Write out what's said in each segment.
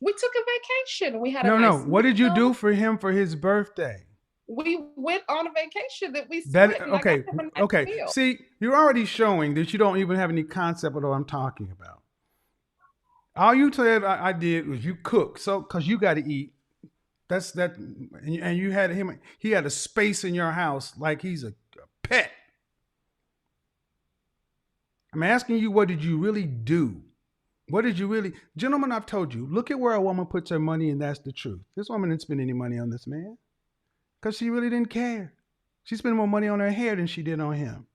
We took a vacation. We had a No, no. nice What did you do meal. for him for his birthday? We went on a vacation that we That split, and I got okay, him a nice okay. meal. See, you're already showing that you don't even have any concept of what I'm talking about. All you said I did was you cook, so because you got to eat. That's that, and you had him. He had a space in your house like he's a pet. I'm asking you, what did you really do? What did you really, gentlemen? I've told you. Look at where a woman puts her money, and that's the truth. This woman didn't spend any money on this man because she really didn't care. She spent more money on her hair than she did on him.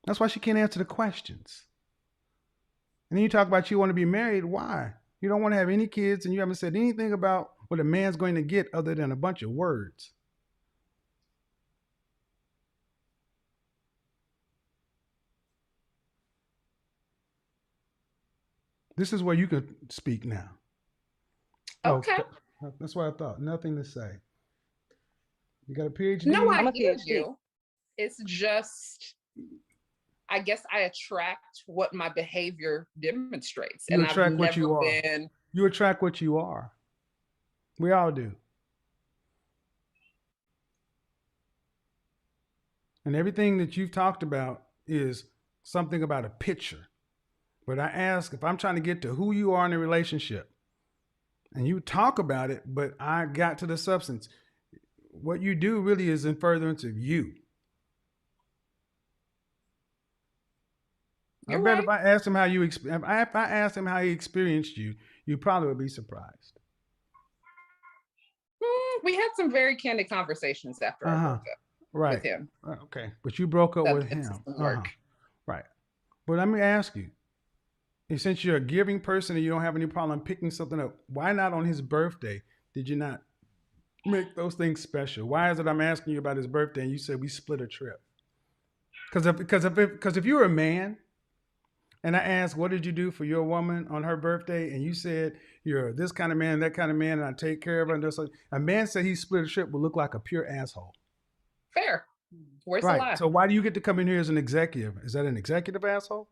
That's why she can't answer the questions. And then you talk about you want to be married. Why? You don't want to have any kids, and you haven't said anything about what a man's going to get other than a bunch of words. This is where you could speak now. Oh, Okay. that's what I thought. Nothing to say. You got a PhD? No, I'm I a hear PhD. you. It's just, I guess I attract what my behavior demonstrates. You And I've attract what never you are. been, You attract what you are. We all do. And everything that you've talked about is something about a picture. But I ask, if I'm trying to get to who you are in a relationship, and you talk about it, but I got to the substance. What you do really is in furtherance of you. I you're bet right. if I asked him how you, if I asked him how he experienced you, you probably would be surprised. We had some very candid conversations after Uh I huh. broke up with Right. him. Okay. But you broke up That with it him. doesn't Uh huh. work. Right. But let me ask you, since you're a giving person and you don't have any problem picking something up, why not on his birthday did you not make those things special? Why is it I'm asking you about his birthday and you said we split a trip? Because if you're a man and I asked what did you do for your woman on her birthday and you said you're this kind of man, that kind of man, and I take care of her, and just like a man said he split a trip would look like a pure asshole. Fair. Where's the Right. lie? So why do you get to come in here as an executive? Is that an executive asshole?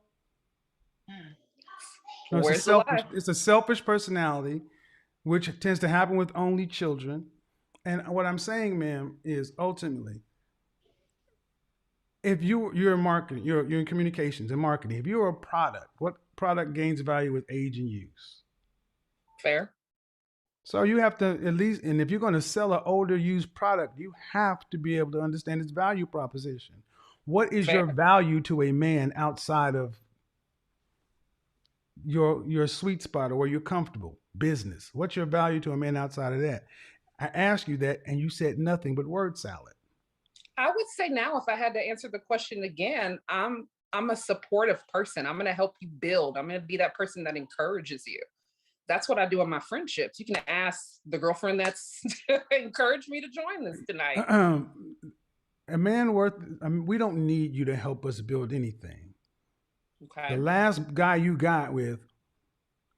No, Where's the lie? it's a selfish personality, which tends to happen with only children. And what I'm saying, ma'am, is ultimately, if you're in marketing, you're in communications and marketing. If you're a product, what product gains value with age and use? Fair. So you have to at least, and if you're going to sell an older used product, you have to be able to understand its value proposition. What is your Fair. value to a man outside of your sweet spot or where you're comfortable? Business. What's your value to a man outside of that? I asked you that, and you said nothing but word salad. I would say now, if I had to answer the question again, I'm a supportive person. I'm going to help you build. I'm going to be that person that encourages you. That's what I do in my friendships. You can ask the girlfriend that's encouraged me to join this tonight. A man worth. I mean, we don't need you to help us build anything. The Okay. last guy you got with,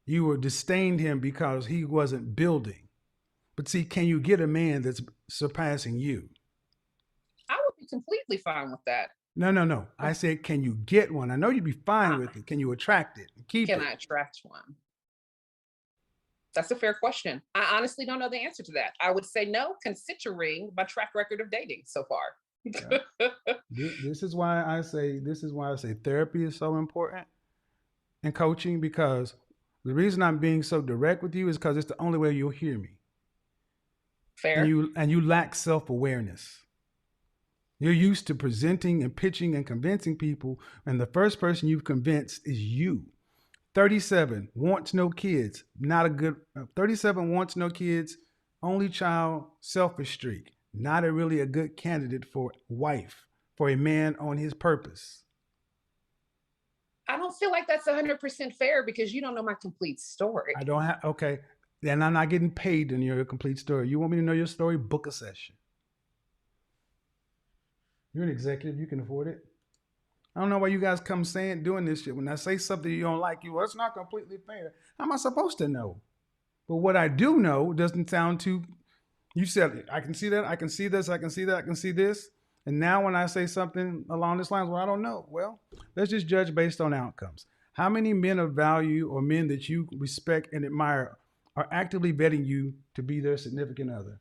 you were disdained him because he wasn't building. But see, can you get a man that's surpassing you? I would be completely fine with that. No, no, no. I said, can you get one? I know you'd be fine Uh, with it. Can you attract it and keep can it? I attract one? That's a fair question. I honestly don't know the answer to that. I would say no, considering my track record of dating so Yeah. far. This is why I say therapy is so important and coaching, because the reason I'm being so direct with you is because it's the only way you'll hear me. Fair. And you lack self-awareness. You're used to presenting and pitching and convincing people, and the first person you've convinced is you. 37 wants no kids. Not a good 37 wants no kids. Only child, selfish streak. Not a really a good candidate for wife, for a man on his purpose. I don't feel like that's 100% fair because you don't know my complete story. I don't have okay. And I'm not getting paid to know your complete story. You want me to know your story? Book a session. You're an executive, you can afford it. I don't know why you guys come saying doing this shit. When I say something you don't like, well, it's not completely fair. How am I supposed to know? But what I do know doesn't sound too. You said I can see that, I can see this, I can see that, I can see this. And now when I say something along this lines, well, I don't know. Well, let's just judge based on outcomes. How many men of value or men that you respect and admire are actively vetting you to be their significant other.